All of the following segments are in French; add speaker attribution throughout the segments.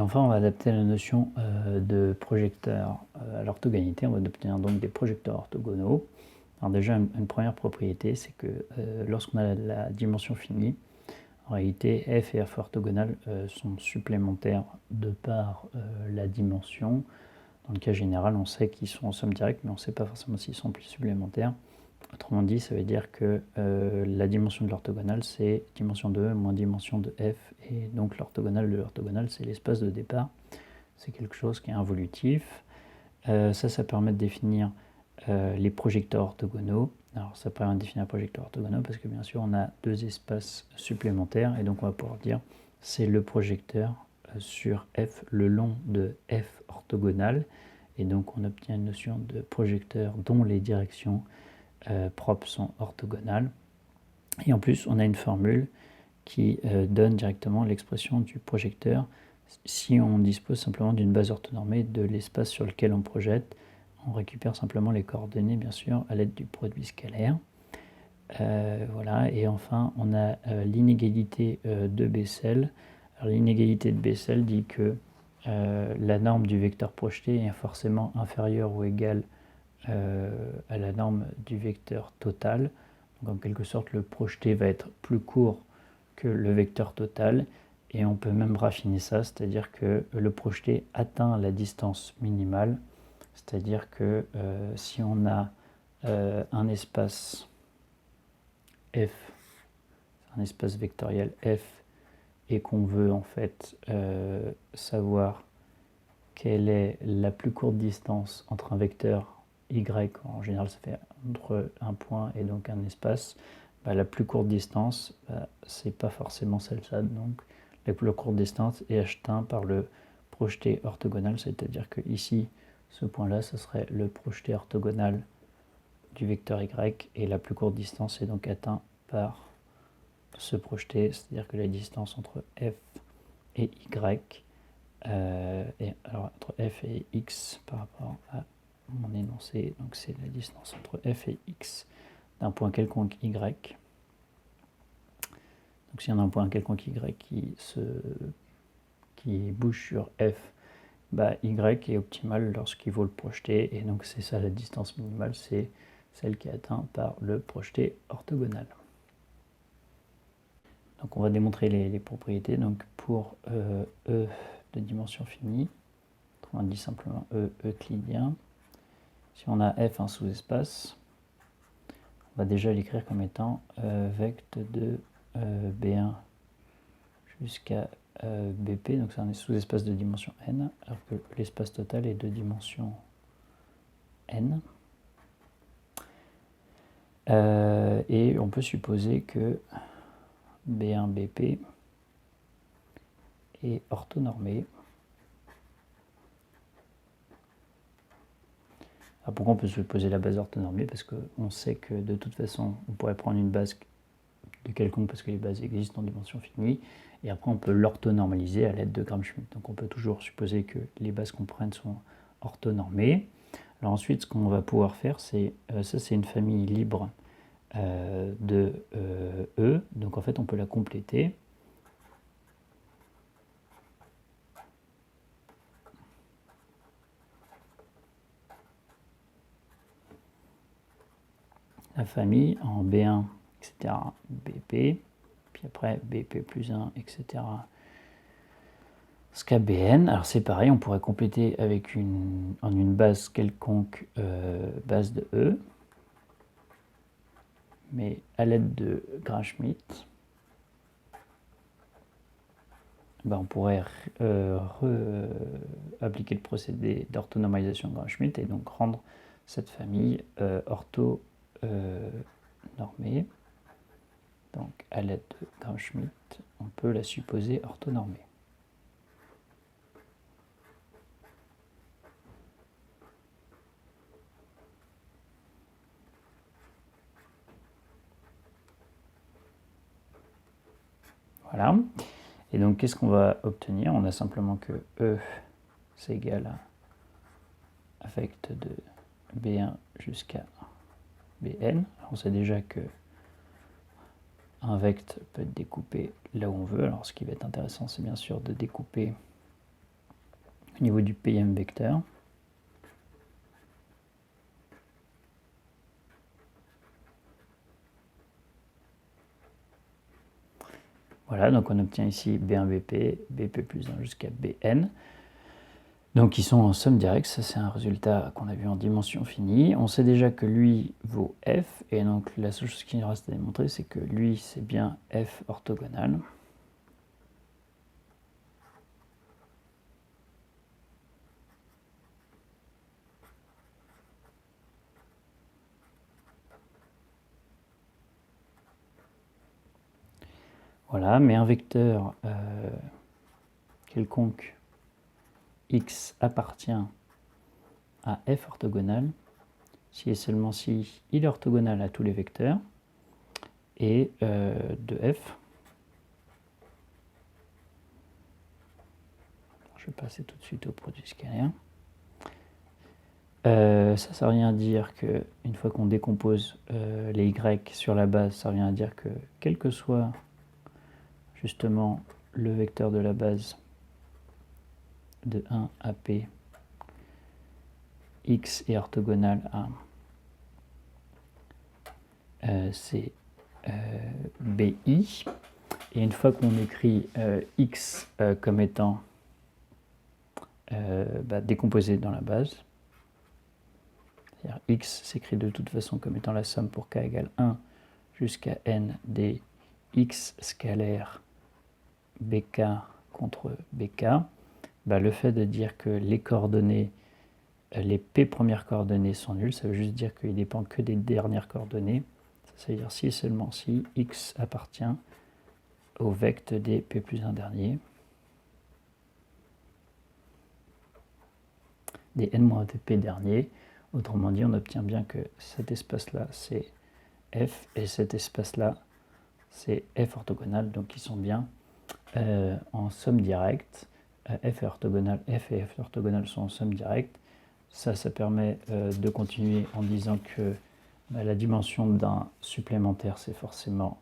Speaker 1: Et enfin, on va adapter la notion de projecteur à l'orthogonalité. On va obtenir donc des projecteurs orthogonaux. Alors déjà, une première propriété, c'est que lorsqu'on a la dimension finie, en réalité, f et f orthogonales sont supplémentaires de par la dimension. Dans le cas général, on sait qu'ils sont en somme directe, mais on ne sait pas forcément s'ils sont plus supplémentaires. Autrement dit, ça veut dire que la dimension de l'orthogonale, c'est dimension de E moins dimension de f, et donc l'orthogonale de l'orthogonale, c'est l'espace de départ. C'est quelque chose qui est involutif. Ça permet de définir les projecteurs orthogonaux. Alors ça permet de définir un projecteur orthogonal parce que bien sûr on a deux espaces supplémentaires et donc on va pouvoir dire c'est le projecteur sur f le long de f orthogonal, et donc on obtient une notion de projecteur dont les directions propres sont orthogonales, et en plus on a une formule qui donne directement l'expression du projecteur si on dispose simplement d'une base orthonormée de l'espace sur lequel on projette. On récupère simplement les coordonnées, bien sûr, à l'aide du produit scalaire. Voilà, et enfin, on a l'inégalité de Bessel. L'inégalité de Bessel dit que la norme du vecteur projeté est forcément inférieure ou égale à la norme du vecteur total. Donc, en quelque sorte, le projeté va être plus court que le vecteur total. Et on peut même raffiner ça, c'est-à-dire que le projeté atteint la distance minimale. C'est-à-dire que si on a un espace f, un espace vectoriel f, et qu'on veut en fait savoir quelle est la plus courte distance entre un vecteur y, en général ça fait entre un point et donc un espace, la plus courte distance, c'est pas forcément celle-là, donc la plus courte distance est atteinte par le projeté orthogonal, c'est-à-dire que ici, ce point-là, ce serait le projeté orthogonal du vecteur y, et la plus courte distance est donc atteinte par ce projeté, c'est-à-dire que la distance entre f et y, alors entre f et x par rapport à mon énoncé, donc c'est la distance entre f et x d'un point quelconque y. Donc si on a un point quelconque y qui bouge sur f, y est optimal lorsqu'il vaut le projeté, et donc c'est ça la distance minimale, c'est celle qui est atteinte par le projeté orthogonal. Donc on va démontrer les propriétés. Donc pour E de dimension finie, autrement dit simplement E euclidien, si on a f un sous-espace, on va déjà l'écrire comme étant vect de B1 jusqu'à BP, donc c'est un sous-espace de dimension n, alors que l'espace total est de dimension n. Et on peut supposer que B1 BP est orthonormé. Alors pourquoi on peut supposer la base orthonormée? Parce qu'on sait que de toute façon, on pourrait prendre une base de quelconque parce que les bases existent en dimension finie, et après on peut l'orthonormaliser à l'aide de Gram-Schmidt. Donc on peut toujours supposer que les bases qu'on prenne sont orthonormées. Alors ensuite, ce qu'on va pouvoir faire, c'est ça, c'est une famille libre de E, donc en fait on peut la compléter. La famille en B1, etc., BP, puis après BP plus 1, etc., jusqu'à Bn. Alors c'est pareil, on pourrait compléter avec en une base quelconque, base de E, mais à l'aide de Gram-Schmidt, on pourrait appliquer le procédé d'orthonormalisation de Gram-Schmidt et donc rendre cette famille orthonormée. Donc à l'aide de Gram-Schmidt, on peut la supposer orthonormée. Voilà. Et donc, qu'est-ce qu'on va obtenir? On a simplement que E, c'est égal à vect de B1 jusqu'à Bn. Alors, on sait déjà que un vect peut être découpé là où on veut. Alors, ce qui va être intéressant, c'est bien sûr de découper au niveau du PM vecteur. Voilà, donc on obtient ici B1, BP, BP plus 1 jusqu'à Bn. Donc ils sont en somme directe, ça c'est un résultat qu'on a vu en dimension finie. On sait déjà que lui vaut f, et donc la seule chose qui nous reste à démontrer, c'est que lui c'est bien f orthogonal. Voilà, mais un vecteur quelconque x appartient à f orthogonal si et seulement si il est orthogonal à tous les vecteurs et de f. Je vais passer tout de suite au produit scalaire. Ça revient à dire que une fois qu'on décompose les y sur la base, ça revient à dire que quel que soit justement le vecteur de la base de 1 à p, x est orthogonal à c'est bi, et une fois qu'on écrit x comme étant décomposé dans la base, c'est-à-dire x s'écrit de toute façon comme étant la somme pour k égale 1 jusqu'à n des x scalaires bk contre bk, le fait de dire que les coordonnées, les p premières coordonnées sont nulles, ça veut juste dire qu'il ne dépend que des dernières coordonnées. Ça veut dire si et seulement si x appartient au vecte des p plus 1 derniers, des n-p derniers. Autrement dit, on obtient bien que cet espace-là, c'est f, et cet espace-là, c'est f orthogonal, donc ils sont bien en somme directe. F et f orthogonal sont en somme directe. Ça permet de continuer en disant que la dimension d'un supplémentaire, c'est forcément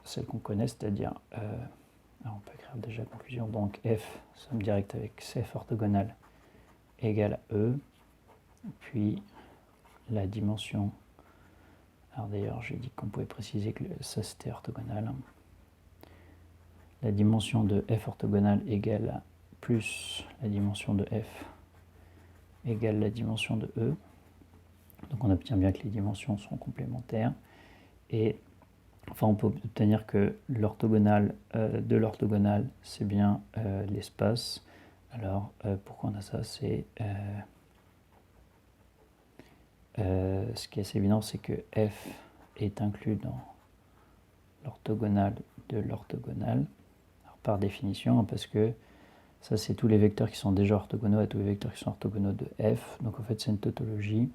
Speaker 1: celle qu'on connaît, c'est-à-dire, on peut écrire déjà la conclusion, donc f, somme directe avec f orthogonal égale à E, puis la dimension, alors d'ailleurs j'ai dit qu'on pouvait préciser que ça c'était orthogonal, la dimension de f orthogonal égale à plus la dimension de f égale la dimension de E. Donc on obtient bien que les dimensions sont complémentaires. Et enfin on peut obtenir que l'orthogonal de l'orthogonal, c'est bien l'espace. Alors pourquoi on a ça? C'est ce qui est assez évident, c'est que f est inclus dans l'orthogonal de l'orthogonal, par définition, parce que ça, c'est tous les vecteurs qui sont déjà orthogonaux à tous les vecteurs qui sont orthogonaux de f. Donc en fait, c'est une tautologie.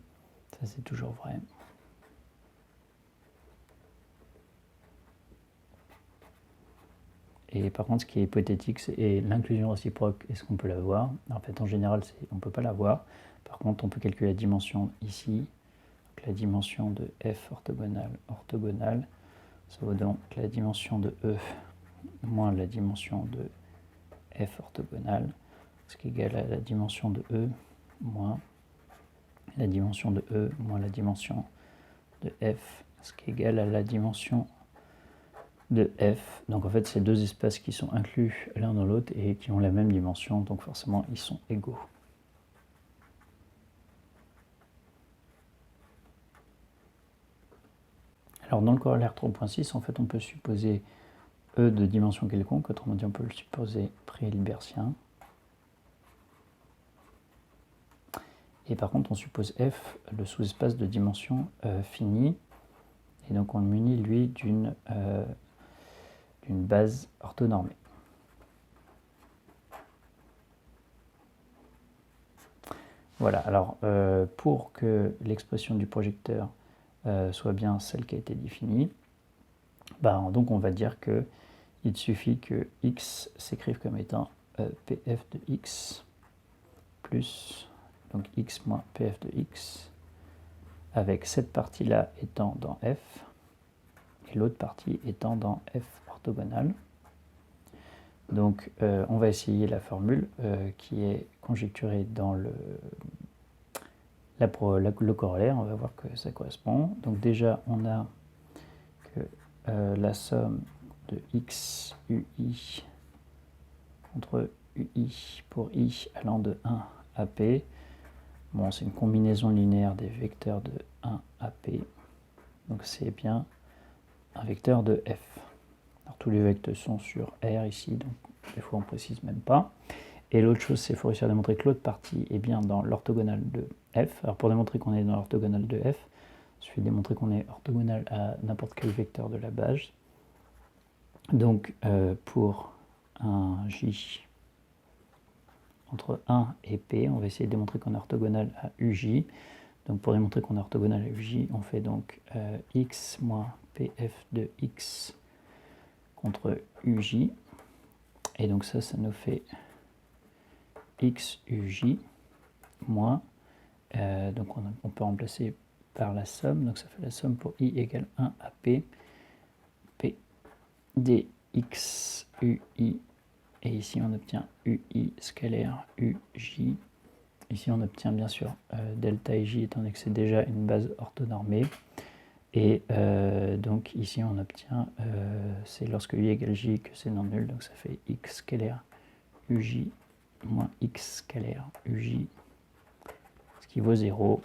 Speaker 1: Ça, c'est toujours vrai. Et par contre, ce qui est hypothétique, c'est l'inclusion réciproque. Est-ce qu'on peut l'avoir? En fait, en général, on ne peut pas l'avoir. Par contre, on peut calculer la dimension ici. Donc, la dimension de f orthogonale, ça vaut donc la dimension de E moins la dimension de f orthogonale, ce qui est égal à la dimension de E moins la dimension de E moins la dimension de f, ce qui est égal à la dimension de f. Donc en fait, c'est deux espaces qui sont inclus l'un dans l'autre et qui ont la même dimension, donc forcément, ils sont égaux. Alors dans le corollaire 3.6, en fait, on peut supposer E de dimension quelconque, autrement dit, on peut le supposer pré-hilbertien. Et par contre, on suppose F, le sous-espace de dimension finie, et donc on le munit, lui, d'une base orthonormée. Voilà, alors pour que l'expression du projecteur soit bien celle qui a été définie, donc on va dire qu'il suffit que x s'écrive comme étant pf de x plus donc x moins pf de x, avec cette partie-là étant dans f, et l'autre partie étant dans f orthogonale. Donc on va essayer la formule qui est conjecturée dans le corollaire, on va voir que ça correspond. Donc déjà on a que la somme de x ui entre ui pour i allant de 1 à p, bon, c'est une combinaison linéaire des vecteurs de 1 à p, donc c'est bien un vecteur de f. Alors tous les vecteurs sont sur R ici, donc des fois on ne précise même pas. Et l'autre chose, c'est qu'il faut réussir à démontrer que l'autre partie est bien dans l'orthogonale de f. Alors pour démontrer qu'on est dans l'orthogonale de f, il suffit de démontrer qu'on est orthogonal à n'importe quel vecteur de la base. Donc pour un j entre 1 et p, on va essayer de démontrer qu'on est orthogonal à uj. Donc pour démontrer qu'on est orthogonal à uj, on fait donc x moins pf de x contre uj. Et donc ça nous fait x uj moins, donc on peut remplacer par la somme, donc ça fait la somme pour i égale 1 à p, p dx ui, et ici on obtient ui scalaire uj. Ici on obtient bien sûr delta ij étant donné que c'est déjà une base orthonormée. Et donc ici on obtient, c'est lorsque i égale j que c'est non nul, donc ça fait x scalaire uj moins x scalaire uj, ce qui vaut 0.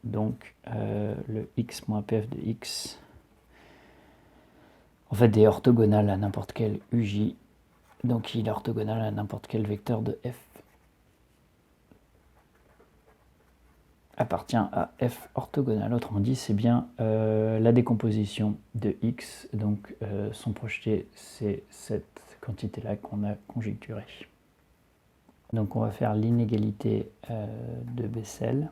Speaker 1: Donc le x moins pf de x, en fait, est orthogonal à n'importe quel uj, donc il est orthogonal à n'importe quel vecteur de f. Appartient à f orthogonal. Autrement dit, c'est bien la décomposition de x, donc son projeté, c'est cette quantité-là qu'on a conjecturée. Donc on va faire l'inégalité de Bessel.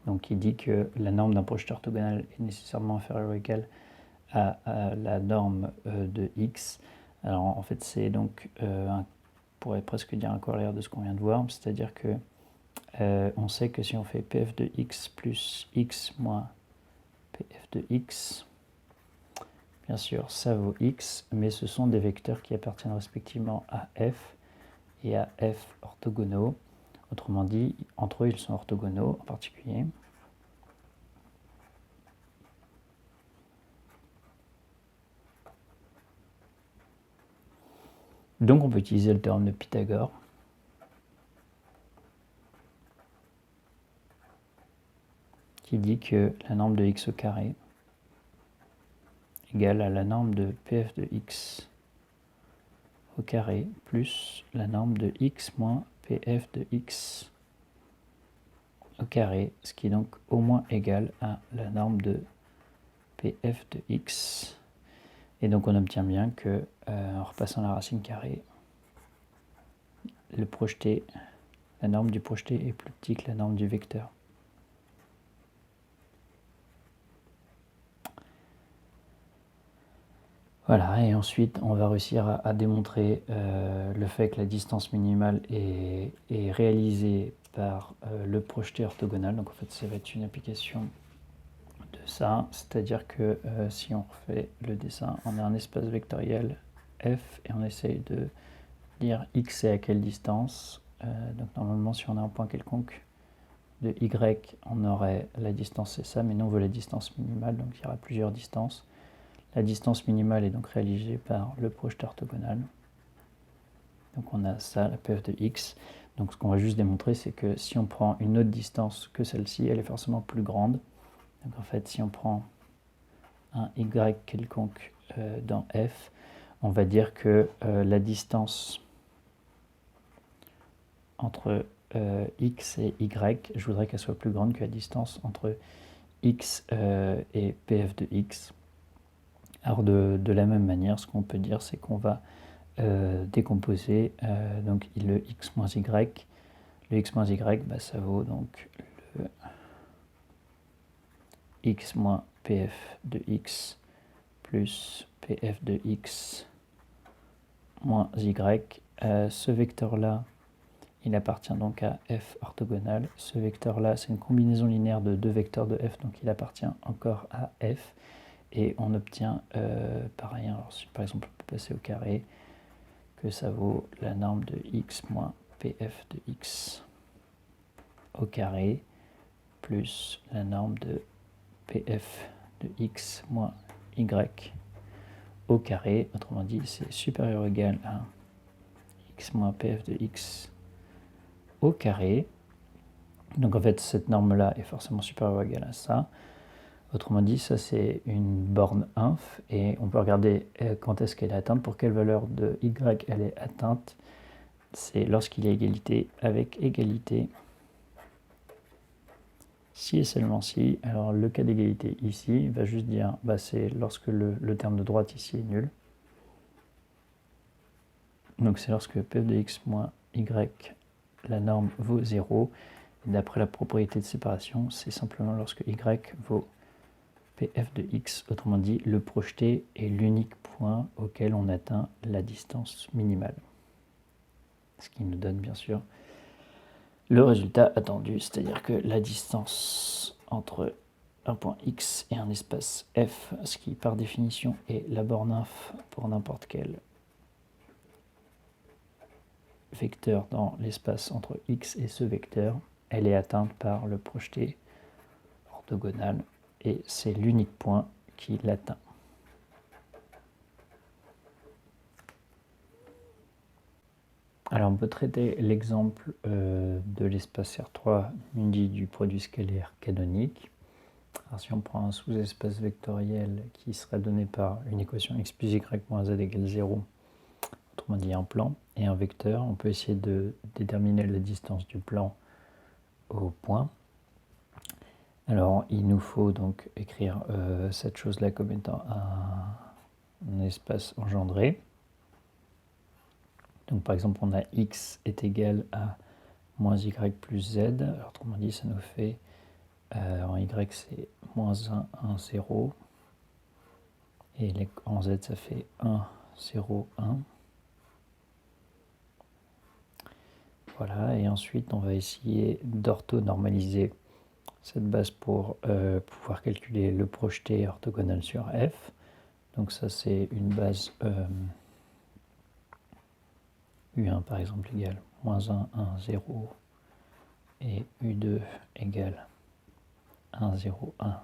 Speaker 1: Donc il dit que la norme d'un projeté orthogonal est nécessairement inférieure ou égale à la norme de x. Alors en fait c'est donc on pourrait presque dire un corollaire de ce qu'on vient de voir, c'est-à-dire que on sait que si on fait pf de x plus x moins pf de x, bien sûr ça vaut x, mais ce sont des vecteurs qui appartiennent respectivement à f et à f orthogonaux. Autrement dit, entre eux ils sont orthogonaux en particulier. Donc on peut utiliser le théorème de Pythagore. Qui dit que la norme de x au carré égale à la norme de pf de x au carré plus la norme de x moins pf de x au carré, ce qui est donc au moins égal à la norme de pf de x. Et donc on obtient bien que, en repassant la racine carrée, le projeté, la norme du projeté est plus petite que la norme du vecteur. Voilà, et ensuite on va réussir à démontrer le fait que la distance minimale est réalisée par le projeté orthogonal. Donc en fait ça va être une application de ça, c'est-à-dire que si on refait le dessin, on a un espace vectoriel f et on essaye de dire x est à quelle distance. Donc normalement si on a un point quelconque de y, on aurait la distance c'est ça, mais nous on veut la distance minimale, donc il y aura plusieurs distances. La distance minimale est donc réalisée par le projeté orthogonal. Donc on a ça, la pf de x. Donc ce qu'on va juste démontrer, c'est que si on prend une autre distance que celle-ci, elle est forcément plus grande. Donc en fait, si on prend un y quelconque dans f, on va dire que la distance entre x et y, je voudrais qu'elle soit plus grande que la distance entre x et pf de x. Alors de la même manière, ce qu'on peut dire, c'est qu'on va décomposer donc le x moins y. Le x moins y, bah, ça vaut donc le x moins pf de x plus pf de x moins y. Ce vecteur-là, il appartient donc à f orthogonal. Ce vecteur-là, c'est une combinaison linéaire de deux vecteurs de f, donc il appartient encore à f. et on obtient pareil. Alors si par exemple on peut passer au carré, que ça vaut la norme de x moins pf de x au carré plus la norme de pf de x moins y au carré. Autrement dit, c'est supérieur ou égal à x moins pf de x au carré. Donc en fait, cette norme-là est forcément supérieure ou égale à ça. Autrement dit, ça c'est une borne inf, et on peut regarder quand est-ce qu'elle est atteinte, pour quelle valeur de y elle est atteinte. C'est lorsqu'il y a égalité avec égalité, si et seulement si. Alors le cas d'égalité ici va juste dire, c'est lorsque le terme de droite ici est nul. Donc c'est lorsque p de x moins y, la norme vaut 0. D'après la propriété de séparation, c'est simplement lorsque y vaut pf de x, autrement dit, le projeté est l'unique point auquel on atteint la distance minimale. Ce qui nous donne bien sûr le résultat attendu, c'est-à-dire que la distance entre un point x et un espace f, ce qui par définition est la borne inf pour n'importe quel vecteur dans l'espace entre x et ce vecteur, elle est atteinte par le projeté orthogonal, et c'est l'unique point qui l'atteint. Alors on peut traiter l'exemple de l'espace R3 muni du produit scalaire canonique. Alors si on prend un sous-espace vectoriel qui serait donné par une équation x plus y moins z égale 0, autrement dit un plan, et un vecteur, on peut essayer de déterminer la distance du plan au point. Alors il nous faut donc écrire cette chose-là comme étant un espace engendré. Donc par exemple on a x est égal à moins y plus z, alors autrement dit ça nous fait en y c'est moins 1, 1, 0, et en z ça fait 1, 0, 1. Voilà, et ensuite on va essayer d'orthonormaliser cette base pour pouvoir calculer le projeté orthogonal sur f. Donc ça c'est une base U1 par exemple égale moins 1, 1, 0, et U2 égale 1, 0, 1. Ça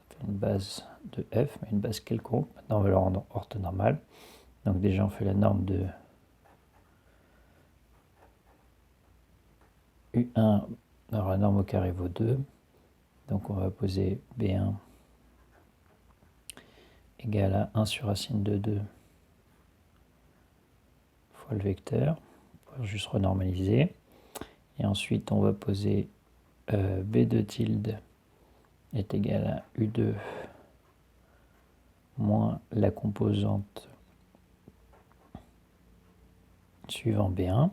Speaker 1: fait une base de f, mais une base quelconque. Maintenant on va le rendre orthonormal. Donc déjà on fait la norme de U1, alors la norme au carré vaut 2. Donc on va poser B1 égale à 1 sur racine de 2 fois le vecteur, pour juste renormaliser. Et ensuite on va poser B2 tilde est égal à U2 moins la composante suivant B1,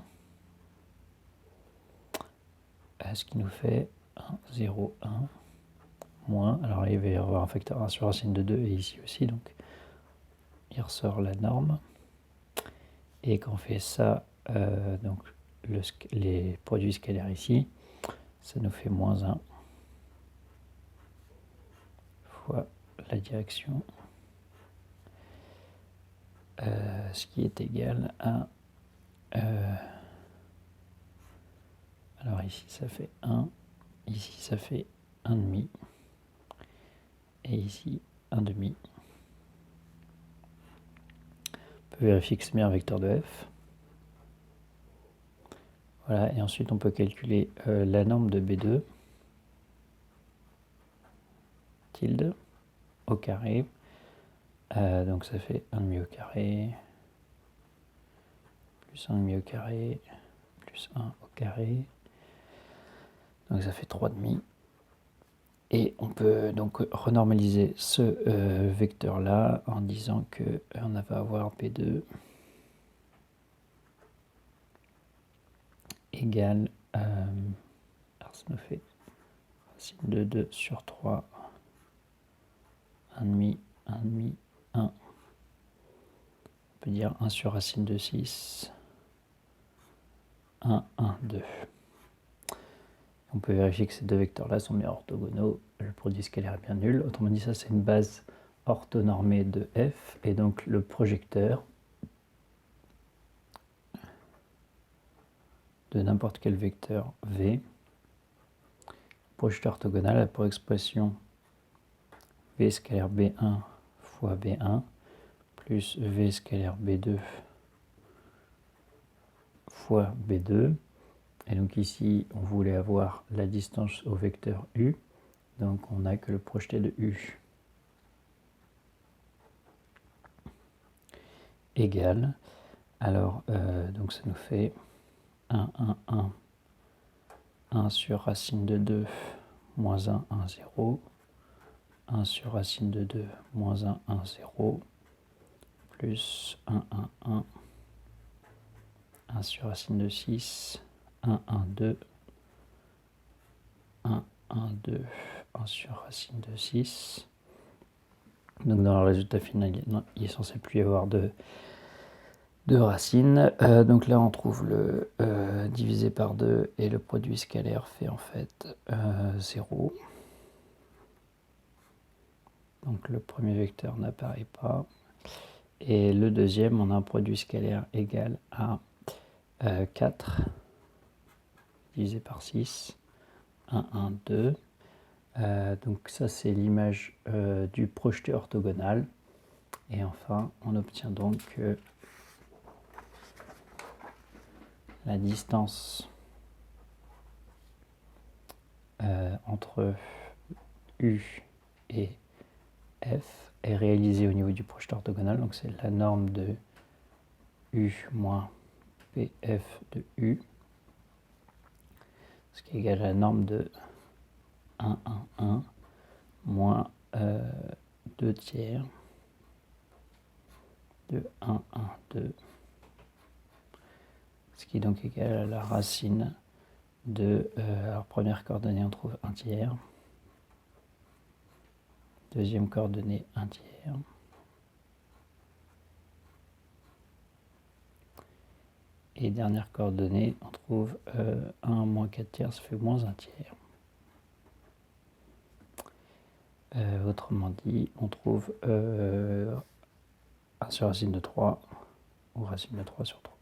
Speaker 1: ce qui nous fait 1, 0, 1, moins, alors il va y avoir un facteur 1 sur racine de 2, et ici aussi, donc il ressort la norme. Et quand on fait ça, donc les produits scalaires ici, ça nous fait moins 1 fois la direction, ce qui est égal à, alors ici ça fait 1, ici ça fait 1,5, et ici 1,5. On peut vérifier que c'est bien un vecteur de f. Voilà, et ensuite on peut calculer la norme de B2 tilde au carré. Donc ça fait 1,5 au carré, plus 1,5 au carré, plus 1 au carré. Donc ça fait 3,5. Et on peut donc renormaliser ce vecteur-là en disant qu'on va avoir B2 égale, alors ça nous fait racine de 2 sur 3, 1,5, 1,5, 1. On peut dire 1 sur racine de 6, 1, 1, 2. On peut vérifier que ces deux vecteurs-là sont bien orthogonaux. Le produit scalaire est bien nul. Autrement dit, ça c'est une base orthonormée de f. Et donc le projecteur de n'importe quel vecteur v, projecteur orthogonal a pour expression v scalaire b1 fois b1 plus v scalaire b2 fois b2. Et donc ici, on voulait avoir la distance au vecteur u. Donc on n'a que le projeté de u égale. Alors, donc ça nous fait 1, 1, 1, 1 sur racine de 2, moins 1, 1, 0. 1 sur racine de 2, moins 1, 1, 0. Plus 1, 1, 1. 1 sur racine de 6, 1, 1, 2. 1, 1, 2, 1 sur racine de 6. Donc dans le résultat final, il est censé plus y avoir de racines. Donc là, on trouve le divisé par 2 et le produit scalaire fait en fait 0. Donc le premier vecteur n'apparaît pas. Et le deuxième, on a un produit scalaire égal à 4 divisé par 6. 1, 1, 2. Donc ça, c'est l'image du projeté orthogonal. Et enfin, on obtient donc que la distance entre U et F est réalisée au niveau du projeté orthogonal. Donc c'est la norme de U moins PF de U, ce qui est égal à la norme de 1, 1, 1 moins 2 tiers de 1, 1, 2, ce qui est donc égal à la racine de, alors première coordonnée on trouve 1 tiers, deuxième coordonnée 1 tiers, et dernière coordonnée on trouve 1 moins 4 tiers, ça fait moins 1 tiers. Autrement dit, on trouve 1 sur racine de 3 ou racine de 3 sur 3.